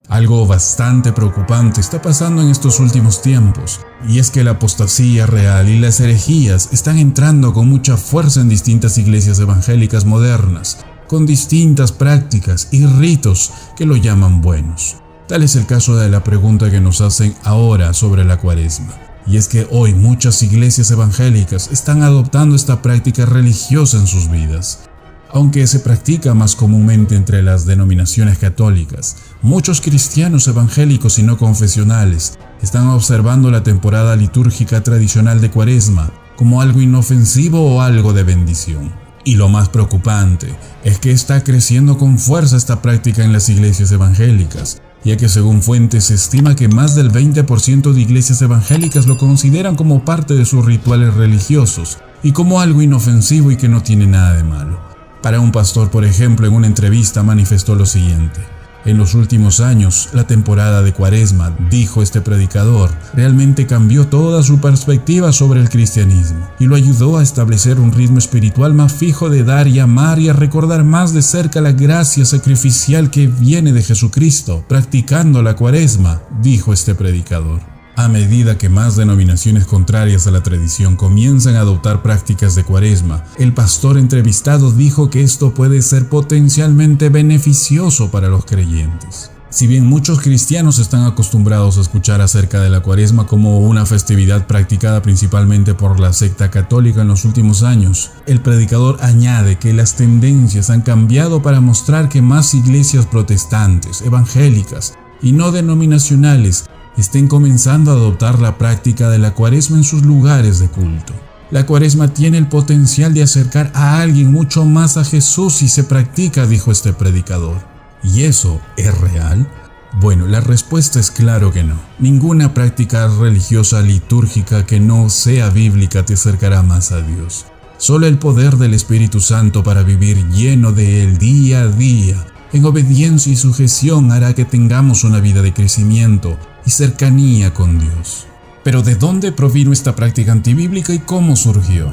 Algo bastante preocupante está pasando en estos últimos tiempos, y es que la apostasía real y las herejías están entrando con mucha fuerza en distintas iglesias evangélicas modernas, con distintas prácticas y ritos que lo llaman buenos. Tal es el caso de la pregunta que nos hacen ahora sobre la Cuaresma, y es que hoy muchas iglesias evangélicas están adoptando esta práctica religiosa en sus vidas. Aunque se practica más comúnmente entre las denominaciones católicas, muchos cristianos evangélicos y no confesionales están observando la temporada litúrgica tradicional de Cuaresma como algo inofensivo o algo de bendición. Y lo más preocupante es que está creciendo con fuerza esta práctica en las iglesias evangélicas, ya que según fuentes se estima que más del 20% de iglesias evangélicas lo consideran como parte de sus rituales religiosos y como algo inofensivo y que no tiene nada de malo. Para un pastor, por ejemplo, en una entrevista manifestó lo siguiente: en los últimos años, la temporada de Cuaresma, dijo este predicador, realmente cambió toda su perspectiva sobre el cristianismo y lo ayudó a establecer un ritmo espiritual más fijo de dar y amar y a recordar más de cerca la gracia sacrificial que viene de Jesucristo, practicando la Cuaresma, dijo este predicador. A medida que más denominaciones contrarias a la tradición comienzan a adoptar prácticas de Cuaresma, el pastor entrevistado dijo que esto puede ser potencialmente beneficioso para los creyentes. Si bien muchos cristianos están acostumbrados a escuchar acerca de la Cuaresma como una festividad practicada principalmente por la secta católica en los últimos años, el predicador añade que las tendencias han cambiado para mostrar que más iglesias protestantes, evangélicas y no denominacionales estén comenzando a adoptar la práctica de la Cuaresma en sus lugares de culto. La Cuaresma tiene el potencial de acercar a alguien mucho más a Jesús si se practica, dijo este predicador. ¿Y eso es real? Bueno, la respuesta es claro que no. Ninguna práctica religiosa litúrgica que no sea bíblica te acercará más a Dios. Solo el poder del Espíritu Santo para vivir lleno de Él día a día, en obediencia y sujeción, hará que tengamos una vida de crecimiento y cercanía con Dios. Pero ¿de dónde provino esta práctica antibíblica y cómo surgió?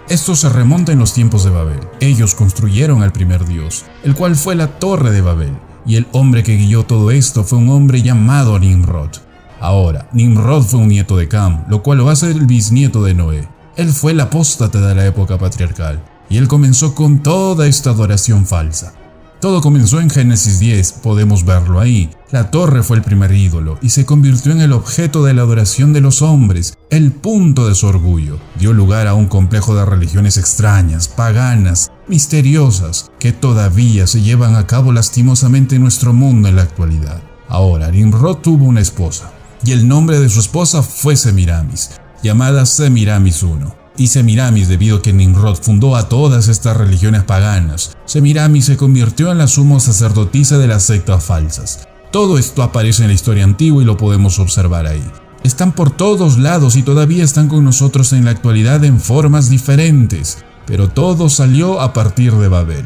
Esto se remonta en los tiempos de Babel. Ellos construyeron al primer dios, el cual fue la Torre de Babel, y el hombre que guió todo esto fue un hombre llamado Nimrod. Ahora, Nimrod fue un nieto de Cam, lo cual lo hace el bisnieto de Noé. Él fue el apóstata de la época patriarcal, y él comenzó con toda esta adoración falsa. Todo comenzó en Génesis 10, podemos verlo ahí. La torre fue el primer ídolo y se convirtió en el objeto de la adoración de los hombres, el punto de su orgullo. Dio lugar a un complejo de religiones extrañas, paganas, misteriosas, que todavía se llevan a cabo lastimosamente en nuestro mundo en la actualidad. Ahora, Nimrod tuvo una esposa, y el nombre de su esposa fue Semiramis, llamada Semiramis I. Y Semiramis, debido a que Nimrod fundó a todas estas religiones paganas, Semiramis se convirtió en la sumo sacerdotisa de las sectas falsas. Todo esto aparece en la historia antigua y lo podemos observar ahí. Están por todos lados y todavía están con nosotros en la actualidad en formas diferentes, pero todo salió a partir de Babel.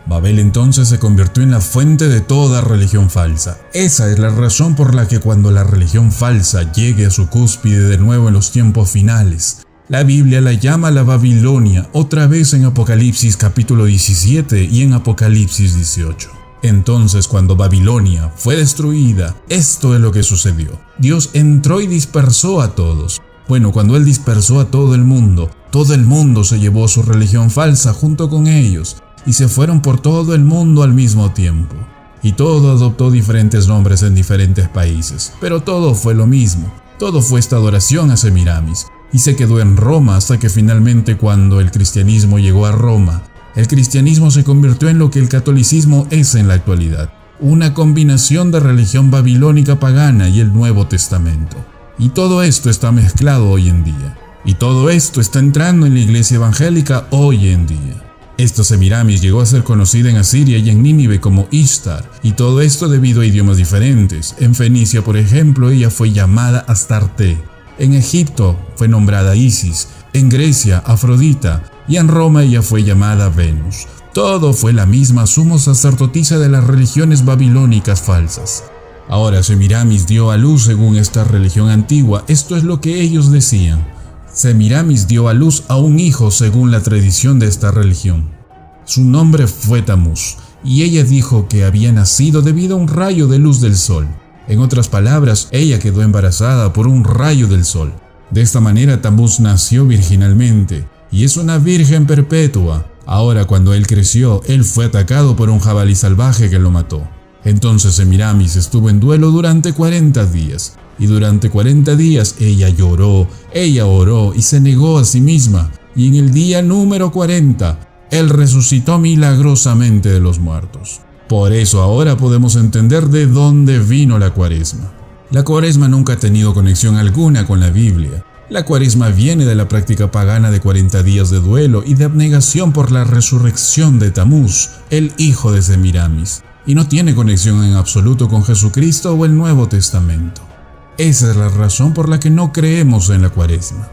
Babel entonces se convirtió en la fuente de toda religión falsa. Esa es la razón por la que cuando la religión falsa llegue a su cúspide de nuevo en los tiempos finales, la Biblia la llama la Babilonia, otra vez en Apocalipsis capítulo 17 y en Apocalipsis 18. Entonces, cuando Babilonia fue destruida, esto es lo que sucedió. Dios entró y dispersó a todos. Bueno, cuando Él dispersó a todo el mundo se llevó su religión falsa junto con ellos y se fueron por todo el mundo al mismo tiempo. Y todo adoptó diferentes nombres en diferentes países, pero todo fue lo mismo. Todo fue esta adoración a Semiramis. Y se quedó en Roma hasta que finalmente, cuando el cristianismo llegó a Roma, el cristianismo se convirtió en lo que el catolicismo es en la actualidad, una combinación de religión babilónica pagana y el Nuevo Testamento. Y todo esto está mezclado hoy en día. Y todo esto está entrando en la iglesia evangélica hoy en día. Esta Semiramis llegó a ser conocida en Asiria y en Nínive como Ishtar, y todo esto debido a idiomas diferentes. En Fenicia, por ejemplo, ella fue llamada Astarte. En Egipto fue nombrada Isis, en Grecia Afrodita y en Roma ella fue llamada Venus. Todo fue la misma sumo sacerdotisa de las religiones babilónicas falsas. Ahora Semiramis dio a luz según esta religión antigua, esto es lo que ellos decían. Semiramis dio a luz a un hijo según la tradición de esta religión. Su nombre fue Tamuz y ella dijo que había nacido debido a un rayo de luz del sol. En otras palabras, ella quedó embarazada por un rayo del sol. De esta manera Tammuz nació virginalmente y es una virgen perpetua. Ahora, cuando él creció, él fue atacado por un jabalí salvaje que lo mató. Entonces Semiramis estuvo en duelo durante 40 días. Y durante 40 días ella lloró, ella oró y se negó a sí misma. Y en el día número 40, él resucitó milagrosamente de los muertos. Por eso ahora podemos entender de dónde vino la Cuaresma. La Cuaresma nunca ha tenido conexión alguna con la Biblia. La Cuaresma viene de la práctica pagana de 40 días de duelo y de abnegación por la resurrección de Tammuz, el hijo de Semiramis, y no tiene conexión en absoluto con Jesucristo o el Nuevo Testamento. Esa es la razón por la que no creemos en la Cuaresma.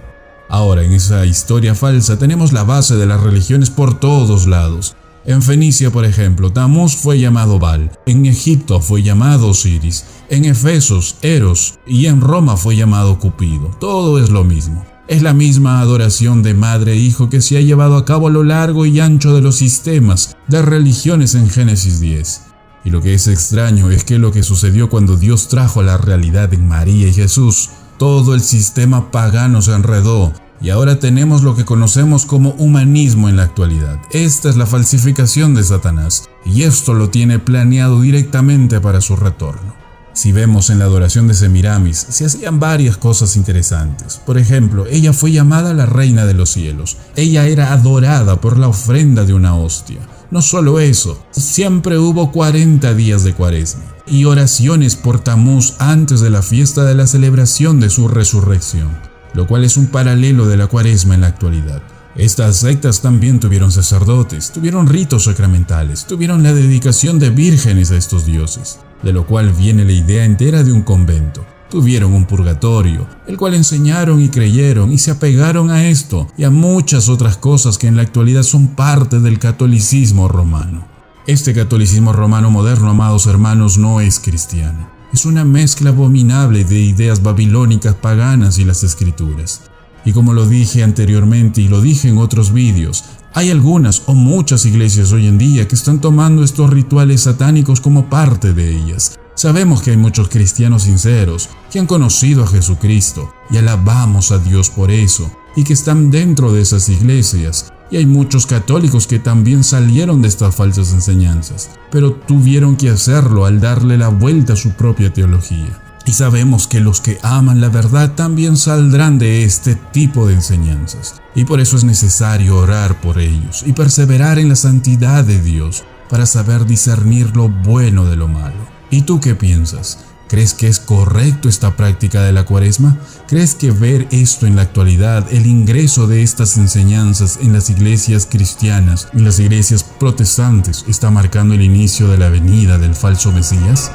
Ahora, en esa historia falsa tenemos la base de las religiones por todos lados. En Fenicia, por ejemplo, Tammuz fue llamado Baal, en Egipto fue llamado Osiris, en Efesos, Eros, y en Roma fue llamado Cupido. Todo es lo mismo. Es la misma adoración de madre e hijo que se ha llevado a cabo a lo largo y ancho de los sistemas de religiones en Génesis 10. Y lo que es extraño es que lo que sucedió cuando Dios trajo la realidad en María y Jesús, todo el sistema pagano se enredó. Y ahora tenemos lo que conocemos como humanismo en la actualidad. Esta es la falsificación de Satanás, y esto lo tiene planeado directamente para su retorno. Si vemos en la adoración de Semiramis, se hacían varias cosas interesantes. Por ejemplo, ella fue llamada la reina de los cielos. Ella era adorada por la ofrenda de una hostia. No solo eso, siempre hubo 40 días de Cuaresma y oraciones por Tammuz antes de la fiesta de la celebración de su resurrección, lo cual es un paralelo de la Cuaresma en la actualidad. Estas sectas también tuvieron sacerdotes, tuvieron ritos sacramentales, tuvieron la dedicación de vírgenes a estos dioses, de lo cual viene la idea entera de un convento. Tuvieron un purgatorio, el cual enseñaron y creyeron y se apegaron a esto y a muchas otras cosas que en la actualidad son parte del catolicismo romano. Este catolicismo romano moderno, amados hermanos, no es cristiano. Es una mezcla abominable de ideas babilónicas paganas y las escrituras. Y como lo dije anteriormente y lo dije en otros vídeos, hay algunas o muchas iglesias hoy en día que están tomando estos rituales satánicos como parte de ellas. Sabemos que hay muchos cristianos sinceros que han conocido a Jesucristo y alabamos a Dios por eso y que están dentro de esas iglesias. Y hay muchos católicos que también salieron de estas falsas enseñanzas, pero tuvieron que hacerlo al darle la vuelta a su propia teología. Y sabemos que los que aman la verdad también saldrán de este tipo de enseñanzas. Y por eso es necesario orar por ellos y perseverar en la santidad de Dios para saber discernir lo bueno de lo malo. ¿Y tú qué piensas? ¿Crees que es correcto esta práctica de la Cuaresma? ¿Crees que ver esto en la actualidad, el ingreso de estas enseñanzas en las iglesias cristianas y las iglesias protestantes, está marcando el inicio de la venida del falso Mesías?